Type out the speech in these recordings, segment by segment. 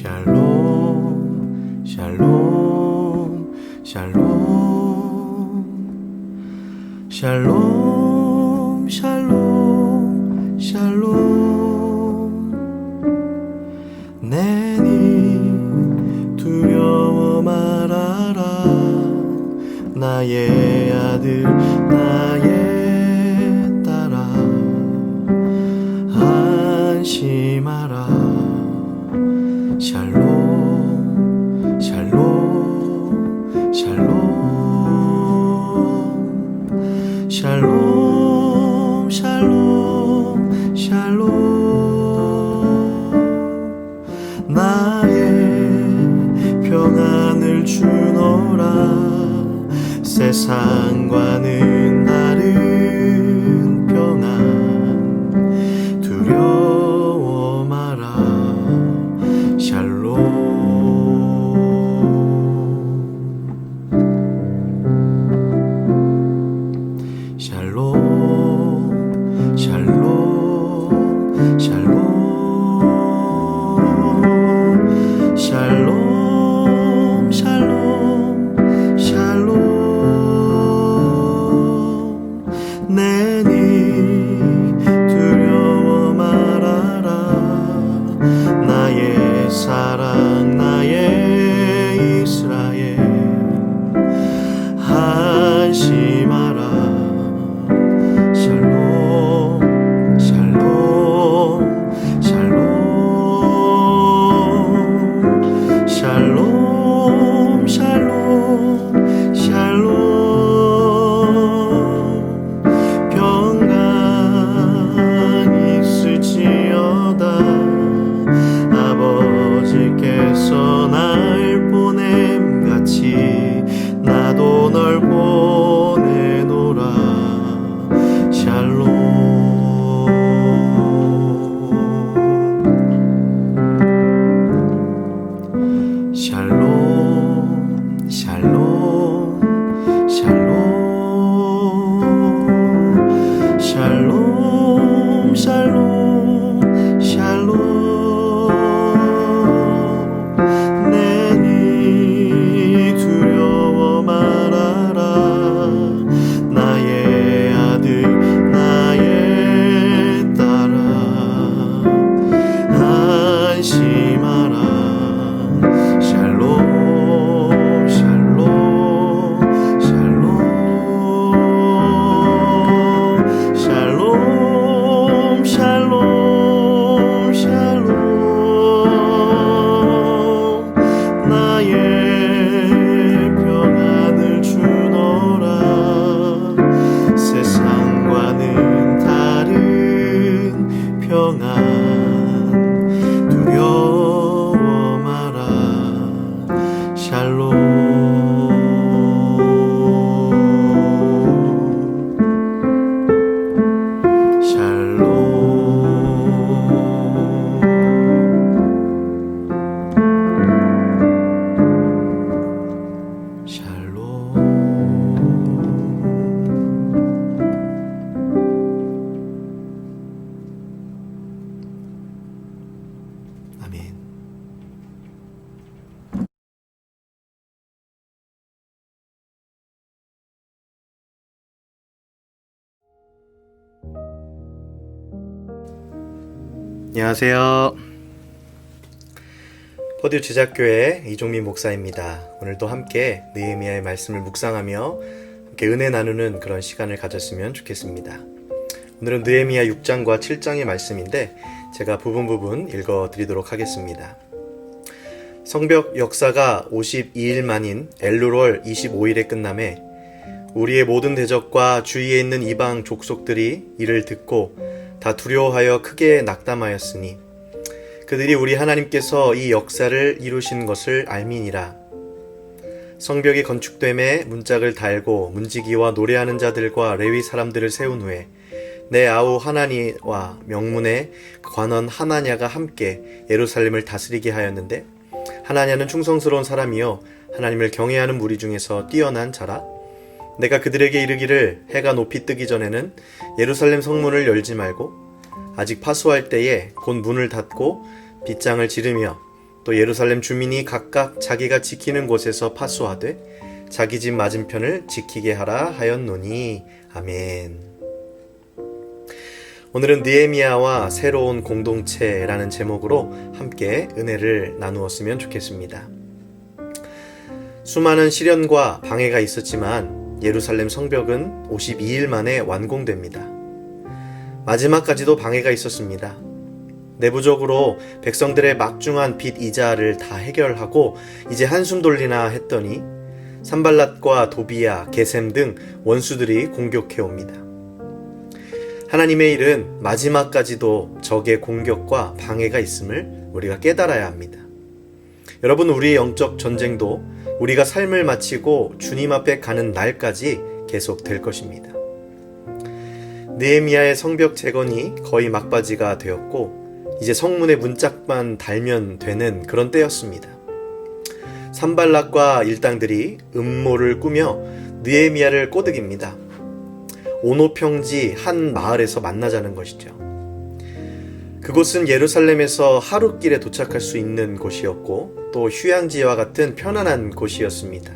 샬롬 샬롬 샬롬 샬롬 샬롬 샬롬 내니 두려워 말아라 나의 아들 나의 딸아 안심하라 샬롬 샬롬 샬롬 샬롬 샬롬 샬롬 나의 평안을 주노라 세상과는 다른 평안 두려워 마라 샬롬 샬롬 샬롬 샬롬 샬롬 샬롬 샬롬 내니 두려워 말아라 나의 사랑 나의 이스라엘 안심하라 샬롬 샬롬 샬롬 샬롬 샬롬 샬롬 평강 있을지어다 아버지께서 날 보냄같이 나도 널 보내노라 샬롬 샬롬 샬롬 샬롬 샬롬 샬롬 샬롬 내니 두려워 말아라 나의 아들 나의 딸아 안심하라 샬롬 샬롬 샬롬 샬롬 샬롬 나의 평안을 주노라 세상과는 다른 평안 두려워 마라 샬롬 아멘. 안녕하세요. 퍼듀 제작교회 이종민 목사입니다. 오늘도 함께 느헤미야의 말씀을 묵상하며 함께 은혜 나누는 그런 시간을 가졌으면 좋겠습니다. 오늘은 느헤미야 6장과 7장의 말씀인데 제가 부분 읽어드리도록 하겠습니다. 성벽 역사가 52일 만인 엘루월 25일에 끝남에 우리의 모든 대적과 주위에 있는 이방 족속들이 이를 듣고 다 두려워하여 크게 낙담하였으니 그들이 우리 하나님께서 이 역사를 이루신 것을 알미니라. 성벽이 건축됨에 문짝을 달고 문지기와 노래하는 자들과 레위 사람들을 세운 후에 내 아우 하나니와 명문의 관원 하나냐가 함께 예루살렘을 다스리게 하였는데 하나냐는 충성스러운 사람이요 하나님을 경외하는 무리 중에서 뛰어난 자라. 내가 그들에게 이르기를 해가 높이 뜨기 전에는 예루살렘 성문을 열지 말고 아직 파수할 때에 곧 문을 닫고 빗장을 지르며 또 예루살렘 주민이 각각 자기가 지키는 곳에서 파수하되 자기 집 맞은편을 지키게 하라 하였노니. 아멘. 오늘은 느헤미야와 새로운 공동체라는 제목으로 함께 은혜를 나누었으면 좋겠습니다. 수많은 시련과 방해가 있었지만 예루살렘 성벽은 52일 만에 완공됩니다. 마지막까지도 방해가 있었습니다. 내부적으로 백성들의 막중한 빚 이자를 다 해결하고 이제 한숨 돌리나 했더니 산발랏과 도비야, 게셈 등 원수들이 공격해 옵니다. 하나님의 일은 마지막까지도 적의 공격과 방해가 있음을 우리가 깨달아야 합니다. 여러분, 우리의 영적 전쟁도 우리가 삶을 마치고 주님 앞에 가는 날까지 계속될 것입니다. 느헤미야의 성벽 재건이 거의 막바지가 되었고 이제 성문의 문짝만 달면 되는 그런 때였습니다. 산발랏과 일당들이 음모를 꾸며 느헤미야를 꼬드깁니다. 오노평지 한 마을에서 만나자는 것이죠. 그곳은 예루살렘에서 하루길에 도착할 수 있는 곳이었고 또 휴양지와 같은 편안한 곳이었습니다.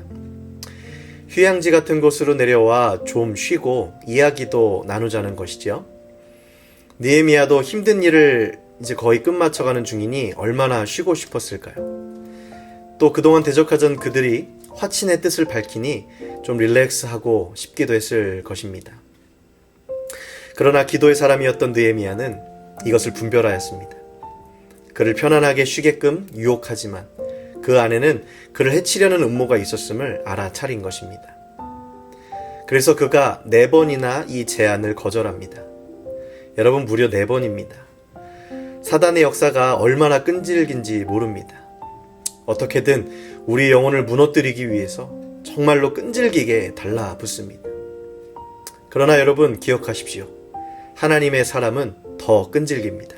휴양지 같은 곳으로 내려와 좀 쉬고 이야기도 나누자는 것이죠. 느헤미야도 힘든 일을 이제 거의 끝마쳐가는 중이니 얼마나 쉬고 싶었을까요? 또 그동안 대적하던 그들이 화친의 뜻을 밝히니 좀 릴렉스하고 싶기도 했을 것입니다. 그러나 기도의 사람이었던 느헤미야는 이것을 분별하였습니다. 그를 편안하게 쉬게끔 유혹하지만 그 안에는 그를 해치려는 음모가 있었음을 알아차린 것입니다. 그래서 그가 4번이나 이 제안을 거절합니다. 여러분, 무려 4번입니다. 사단의 역사가 얼마나 끈질긴지 모릅니다. 어떻게든 우리 영혼을 무너뜨리기 위해서 정말로 끈질기게 달라붙습니다. 그러나 여러분, 기억하십시오. 하나님의 사람은 더 끈질깁니다.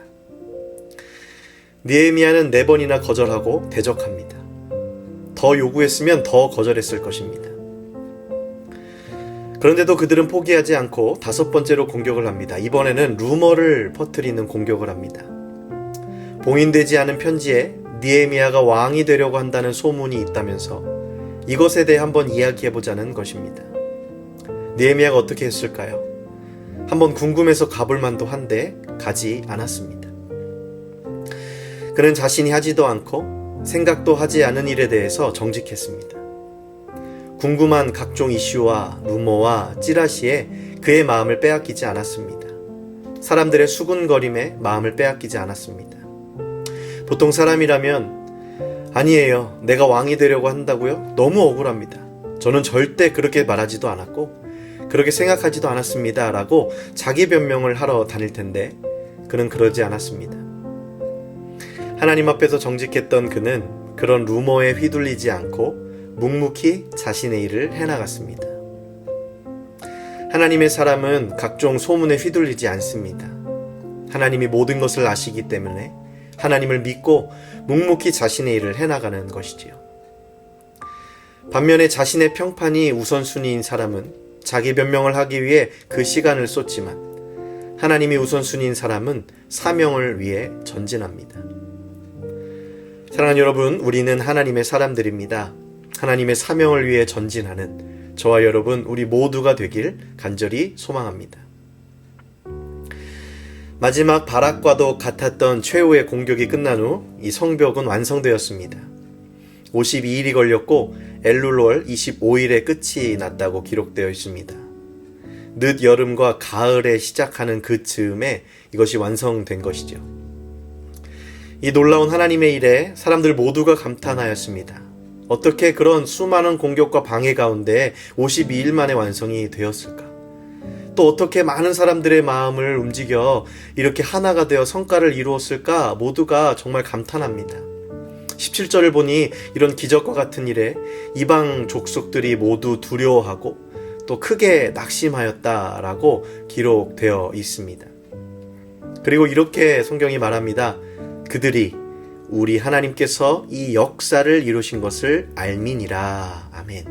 느헤미야는 4번이나 거절하고 대적합니다. 더 요구했으면 더 거절했을 것입니다. 그런데도 그들은 포기하지 않고 5번째로 공격을 합니다. 이번에는 루머를 퍼뜨리는 공격을 합니다. 봉인되지 않은 편지에 느헤미야가 왕이 되려고 한다는 소문이 있다면서 이것에 대해 한번 이야기해보자는 것입니다. 느헤미야가 어떻게 했을까요? 한번 궁금해서 가볼 만도 한데 가지 않았습니다. 그는 자신이 하지도 않고 생각도 하지 않은 일에 대해서 정직했습니다. 궁금한 각종 이슈와 루머와 찌라시에 그의 마음을 빼앗기지 않았습니다. 사람들의 수군거림에 마음을 빼앗기지 않았습니다. 보통 사람이라면 아니에요, 내가 왕이 되려고 한다고요? 너무 억울합니다. 저는 절대 그렇게 말하지도 않았고 그렇게 생각하지도 않았습니다 라고 자기 변명을 하러 다닐 텐데 그는 그러지 않았습니다. 하나님 앞에서 정직했던 그는 그런 루머에 휘둘리지 않고 묵묵히 자신의 일을 해나갔습니다. 하나님의 사람은 각종 소문에 휘둘리지 않습니다. 하나님이 모든 것을 아시기 때문에 하나님을 믿고 묵묵히 자신의 일을 해나가는 것이지요. 반면에 자신의 평판이 우선순위인 사람은 자기 변명을 하기 위해 그 시간을 쏟지만 하나님이 우선순위인 사람은 사명을 위해 전진합니다. 사랑하는 여러분, 우리는 하나님의 사람들입니다. 하나님의 사명을 위해 전진하는 저와 여러분, 우리 모두가 되길 간절히 소망합니다. 마지막 바락과도 같았던 최후의 공격이 끝난 후 이 성벽은 완성되었습니다. 52일이 걸렸고 엘룰월 25일에 끝이 났다고 기록되어 있습니다. 늦 여름과 가을에 시작하는 그 즈음에 이것이 완성된 것이죠. 이 놀라운 하나님의 일에 사람들 모두가 감탄하였습니다. 어떻게 그런 수많은 공격과 방해 가운데 52일 만에 완성이 되었을까? 또 어떻게 많은 사람들의 마음을 움직여 이렇게 하나가 되어 성과를 이루었을까? 모두가 정말 감탄합니다. 17절을 보니 이런 기적과 같은 일에 이방 족속들이 모두 두려워하고 또 크게 낙심하였다라고 기록되어 있습니다. 그리고 이렇게 성경이 말합니다. 그들이 우리 하나님께서 이 역사를 이루신 것을 알미니라. 아멘.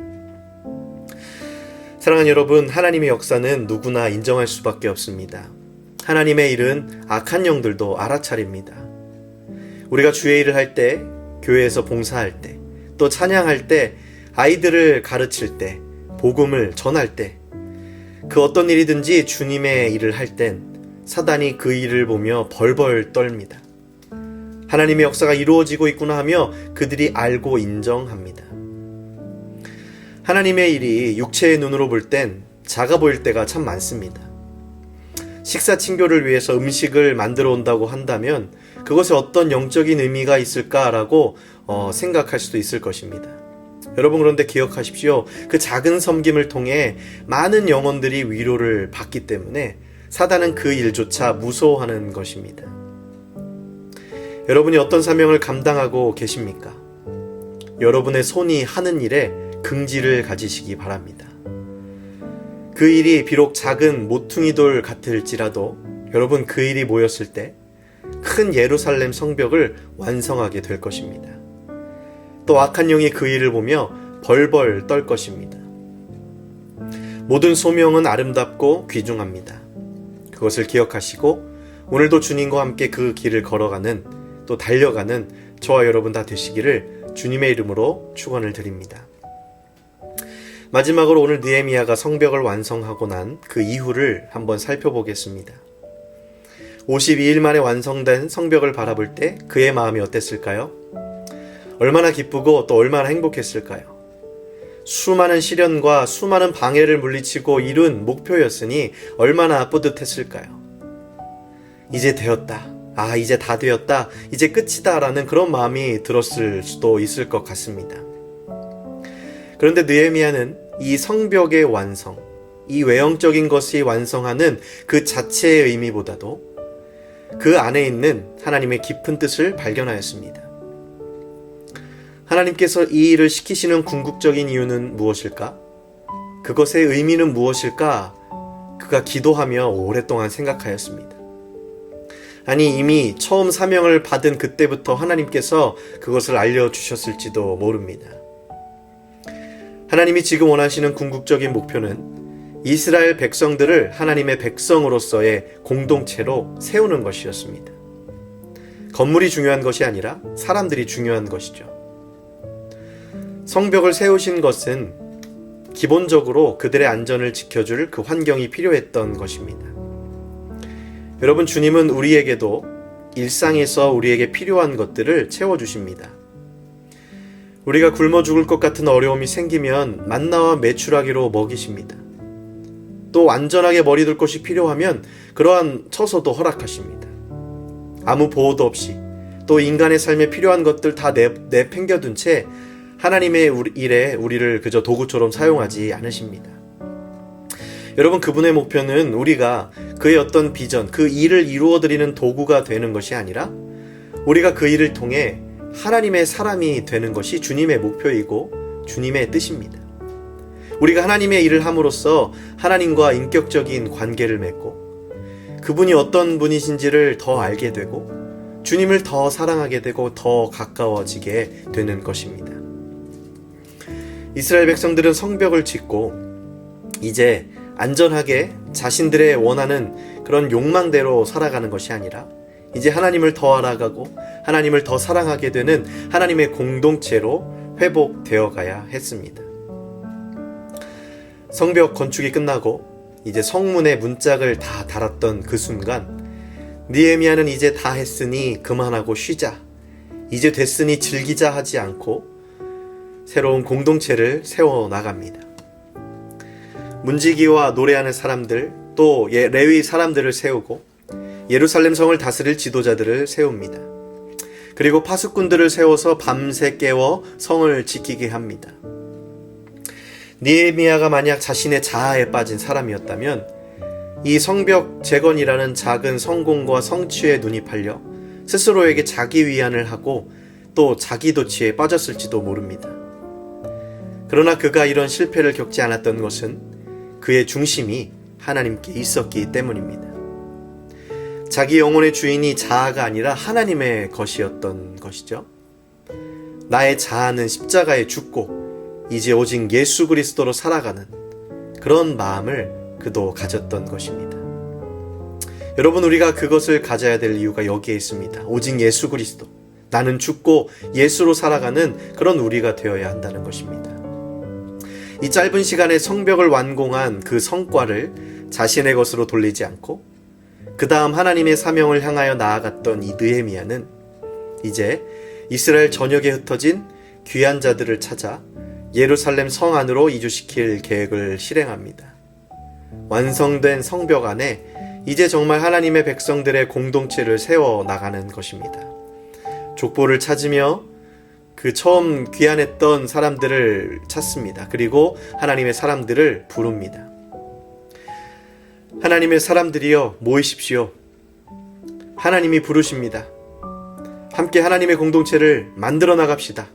사랑하는 여러분, 하나님의 역사는 누구나 인정할 수밖에 없습니다. 하나님의 일은 악한 영들도 알아차립니다. 우리가 주의 일을 할 때 교회에서 봉사할 때, 또 찬양할 때, 아이들을 가르칠 때, 복음을 전할 때, 그 어떤 일이든지 주님의 일을 할 땐 사단이 그 일을 보며 벌벌 떨니다. 하나님의 역사가 이루어지고 있구나 하며 그들이 알고 인정합니다. 하나님의 일이 육체의 눈으로 볼 땐 작아 보일 때가 참 많습니다. 식사 친교를 위해서 음식을 만들어 온다고 한다면 그것에 어떤 영적인 의미가 있을까라고 생각할 수도 있을 것입니다. 여러분, 그런데 기억하십시오. 그 작은 섬김을 통해 많은 영혼들이 위로를 받기 때문에 사단은 그 일조차 무서워하는 것입니다. 여러분이 어떤 사명을 감당하고 계십니까? 여러분의 손이 하는 일에 긍지를 가지시기 바랍니다. 그 일이 비록 작은 모퉁이돌 같을지라도 여러분, 그 일이 모였을 때 큰 예루살렘 성벽을 완성하게 될 것입니다. 또 악한 영이 그 일을 보며 벌벌 떨 것입니다. 모든 소명은 아름답고 귀중합니다. 그것을 기억하시고 오늘도 주님과 함께 그 길을 걸어가는, 또 달려가는 저와 여러분 다 되시기를 주님의 이름으로 축원을 드립니다. 마지막으로 오늘 느헤미야가 성벽을 완성하고 난 그 이후를 한번 살펴보겠습니다. 52일 만에 완성된 성벽을 바라볼 때 그의 마음이 어땠을까요? 얼마나 기쁘고 또 얼마나 행복했을까요? 수많은 시련과 수많은 방해를 물리치고 이룬 목표였으니 얼마나 뿌듯했을까요? 이제 되었다. 이제 다 되었다. 이제 끝이다. 라는 그런 마음이 들었을 수도 있을 것 같습니다. 그런데 느헤미야는 이 성벽의 완성, 이 외형적인 것이 완성하는 그 자체의 의미보다도 그 안에 있는 하나님의 깊은 뜻을 발견하였습니다. 하나님께서 이 일을 시키시는 궁극적인 이유는 무엇일까? 그것의 의미는 무엇일까? 그가 기도하며 오랫동안 생각하였습니다. 아니, 이미 처음 사명을 받은 그때부터 하나님께서 그것을 알려주셨을지도 모릅니다. 하나님이 지금 원하시는 궁극적인 목표는 이스라엘 백성들을 하나님의 백성으로서의 공동체로 세우는 것이었습니다. 건물이 중요한 것이 아니라 사람들이 중요한 것이죠. 성벽을 세우신 것은 기본적으로 그들의 안전을 지켜줄 그 환경이 필요했던 것입니다. 여러분, 주님은 우리에게도 일상에서 우리에게 필요한 것들을 채워주십니다. 우리가 굶어 죽을 것 같은 어려움이 생기면 만나와 메추라기로 먹이십니다. 또 안전하게 머리둘 곳이 필요하면 그러한 처소도 허락하십니다. 아무 보호도 없이 또 인간의 삶에 필요한 것들 다 내팽겨둔 채 하나님의 일에 우리를 그저 도구처럼 사용하지 않으십니다. 여러분, 그분의 목표는 우리가 그의 어떤 비전, 그 일을 이루어드리는 도구가 되는 것이 아니라 우리가 그 일을 통해 하나님의 사람이 되는 것이 주님의 목표이고 주님의 뜻입니다. 우리가 하나님의 일을 함으로써 하나님과 인격적인 관계를 맺고 그분이 어떤 분이신지를 더 알게 되고 주님을 더 사랑하게 되고 더 가까워지게 되는 것입니다. 이스라엘 백성들은 성벽을 짓고 이제 안전하게 자신들의 원하는 그런 욕망대로 살아가는 것이 아니라 이제 하나님을 더 알아가고 하나님을 더 사랑하게 되는 하나님의 공동체로 회복되어 가야 했습니다. 성벽 건축이 끝나고 이제 성문에 문짝을 다 달았던 그 순간 느헤미야는 이제 다 했으니 그만하고 쉬자, 이제 됐으니 즐기자 하지 않고 새로운 공동체를 세워나갑니다. 문지기와 노래하는 사람들, 또 레위 사람들을 세우고 예루살렘 성을 다스릴 지도자들을 세웁니다. 그리고 파수꾼들을 세워서 밤새 깨워 성을 지키게 합니다. 느헤미야가 만약 자신의 자아에 빠진 사람이었다면 이 성벽 재건이라는 작은 성공과 성취에 눈이 팔려 스스로에게 자기 위안을 하고 또 자기 도취에 빠졌을지도 모릅니다. 그러나 그가 이런 실패를 겪지 않았던 것은 그의 중심이 하나님께 있었기 때문입니다. 자기 영혼의 주인이 자아가 아니라 하나님의 것이었던 것이죠. 나의 자아는 십자가에 죽고 이제 오직 예수 그리스도로 살아가는 그런 마음을 그도 가졌던 것입니다. 여러분, 우리가 그것을 가져야 될 이유가 여기에 있습니다. 오직 예수 그리스도, 나는 죽고 예수로 살아가는 그런 우리가 되어야 한다는 것입니다. 이 짧은 시간에 성벽을 완공한 그 성과를 자신의 것으로 돌리지 않고 그 다음 하나님의 사명을 향하여 나아갔던 이 느헤미야는 이제 이스라엘 전역에 흩어진 귀한 자들을 찾아 예루살렘 성 안으로 이주시킬 계획을 실행합니다. 완성된 성벽 안에 이제 정말 하나님의 백성들의 공동체를 세워나가는 것입니다. 족보를 찾으며 그 처음 귀환했던 사람들을 찾습니다. 그리고 하나님의 사람들을 부릅니다. 하나님의 사람들이여 모이십시오. 하나님이 부르십니다. 함께 하나님의 공동체를 만들어 나갑시다.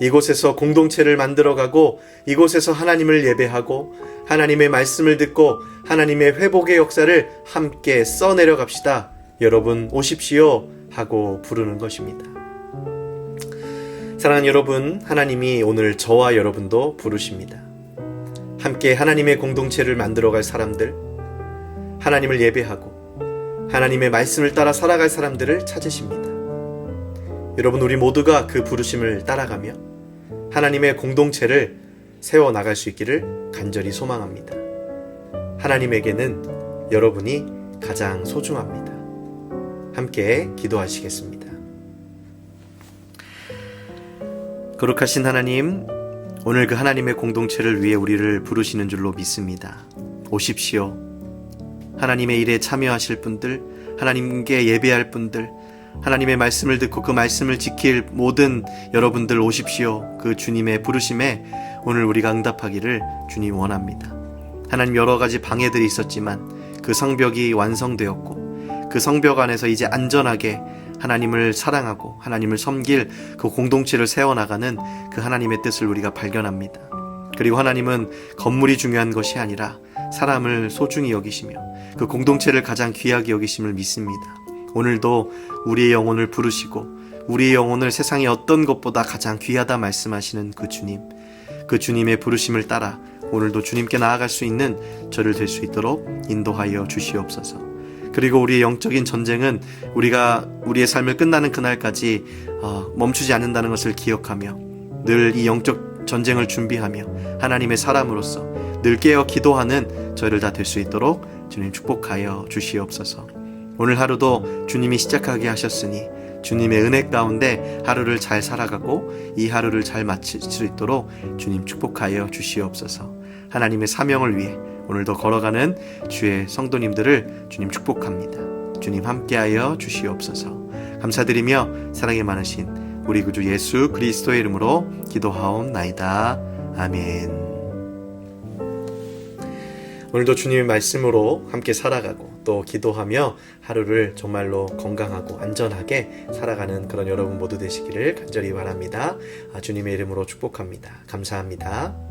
이곳에서 공동체를 만들어가고 이곳에서 하나님을 예배하고 하나님의 말씀을 듣고 하나님의 회복의 역사를 함께 써내려 갑시다. 여러분 오십시오 하고 부르는 것입니다. 사랑하는 여러분, 하나님이 오늘 저와 여러분도 부르십니다. 함께 하나님의 공동체를 만들어갈 사람들, 하나님을 예배하고 하나님의 말씀을 따라 살아갈 사람들을 찾으십니다. 여러분, 우리 모두가 그 부르심을 따라가며 하나님의 공동체를 세워나갈 수 있기를 간절히 소망합니다. 하나님에게는 여러분이 가장 소중합니다. 함께 기도하시겠습니다. 거룩하신 하나님, 오늘 그 하나님의 공동체를 위해 우리를 부르시는 줄로 믿습니다. 오십시오. 하나님의 일에 참여하실 분들, 하나님께 예배할 분들, 하나님의 말씀을 듣고 그 말씀을 지킬 모든 여러분들 오십시오. 그 주님의 부르심에 오늘 우리가 응답하기를 주님 원합니다. 하나님, 여러 가지 방해들이 있었지만 그 성벽이 완성되었고 그 성벽 안에서 이제 안전하게 하나님을 사랑하고 하나님을 섬길 그 공동체를 세워나가는 그 하나님의 뜻을 우리가 발견합니다. 그리고 하나님은 건물이 중요한 것이 아니라 사람을 소중히 여기시며 그 공동체를 가장 귀하게 여기심을 믿습니다. 오늘도 우리의 영혼을 부르시고 우리의 영혼을 세상의 어떤 것보다 가장 귀하다 말씀하시는 그 주님, 그 주님의 부르심을 따라 오늘도 주님께 나아갈 수 있는 저를 될 수 있도록 인도하여 주시옵소서. 그리고 우리의 영적인 전쟁은 우리가 우리의 삶을 끝나는 그날까지 멈추지 않는다는 것을 기억하며 늘 이 영적 전쟁을 준비하며 하나님의 사람으로서 늘 깨어 기도하는 저희를 다 될 수 있도록 주님 축복하여 주시옵소서. 오늘 하루도 주님이 시작하게 하셨으니 주님의 은혜 가운데 하루를 잘 살아가고 이 하루를 잘 마칠 수 있도록 주님 축복하여 주시옵소서. 하나님의 사명을 위해 오늘도 걸어가는 주의 성도님들을 주님 축복합니다. 주님 함께하여 주시옵소서. 감사드리며 사랑이 많으신 우리 구주 예수 그리스도의 이름으로 기도하옵나이다. 아멘. 오늘도 주님의 말씀으로 함께 살아가고 또 기도하며 하루를 정말로 건강하고 안전하게 살아가는 그런 여러분 모두 되시기를 간절히 바랍니다. 주님의 이름으로 축복합니다. 감사합니다.